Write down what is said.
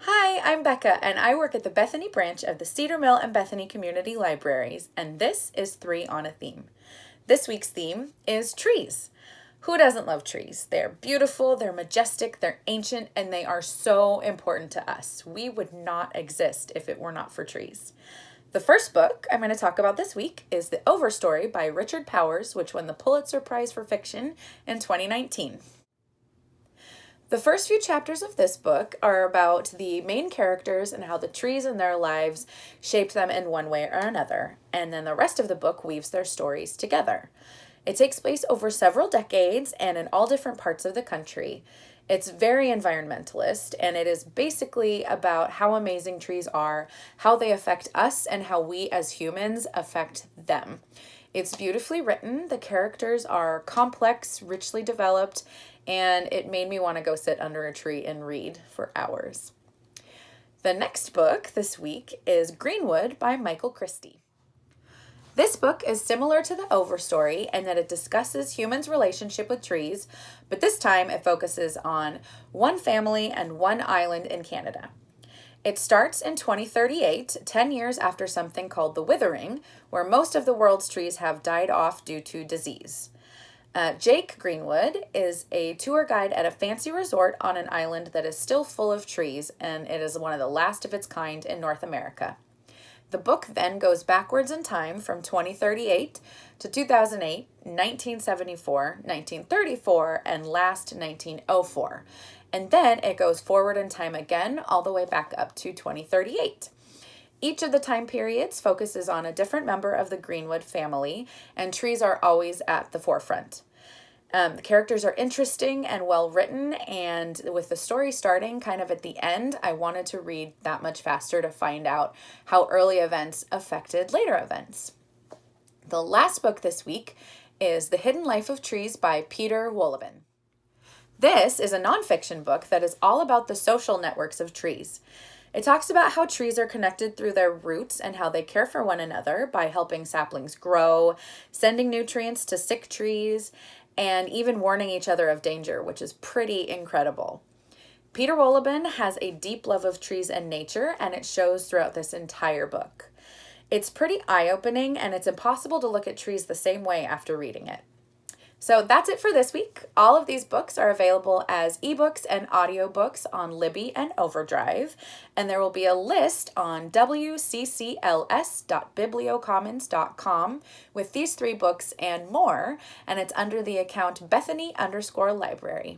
Hi, I'm Becca, and I work at the Bethany branch of the Cedar Mill and Bethany Community Libraries, and this is 3 on a Theme. This week's theme is trees. Who doesn't love trees? They're beautiful, they're majestic, they're ancient, and they are so important to us. We would not exist if it were not for trees. The first book I'm going to talk about this week is The Overstory by Richard Powers, which won the Pulitzer Prize for Fiction in 2019. The first few chapters of this book are about the main characters and how the trees in their lives shaped them in one way or another, and then the rest of the book weaves their stories together. It takes place over several decades and in all different parts of the country. It's very environmentalist, and it is basically about how amazing trees are, how they affect us, and how we as humans affect them. It's beautifully written, the characters are complex, richly developed, and it made me want to go sit under a tree and read for hours. The next book this week is Greenwood by Michael Christie. This book is similar to The Overstory in that it discusses humans' relationship with trees, but this time it focuses on one family and one island in Canada. It starts in 2038, 10 years after something called the Withering, where most of the world's trees have died off due to disease. Jake Greenwood is a tour guide at a fancy resort on an island that is still full of trees, and it is one of the last of its kind in North America. The book then goes backwards in time from 2038 to 2008, 1974, 1934, and last 1904. And then it goes forward in time again, all the way back up to 2038. Each of the time periods focuses on a different member of the Greenwood family, and trees are always at the forefront. The characters are interesting and well written, and with the story starting kind of at the end, I wanted to read that much faster to find out how early events affected later events. The last book this week is The Hidden Life of Trees by Peter Wohlleben. This is a nonfiction book that is all about the social networks of trees. It talks about how trees are connected through their roots and how they care for one another by helping saplings grow, sending nutrients to sick trees, and even warning each other of danger, which is pretty incredible. Peter Wohlleben has a deep love of trees and nature, and it shows throughout this entire book. It's pretty eye-opening, and it's impossible to look at trees the same way after reading it. So that's it for this week. All of these books are available as ebooks and audiobooks on Libby and Overdrive, and there will be a list on wccls.bibliocommons.com with these 3 books and more, and it's under the account Bethany_Library.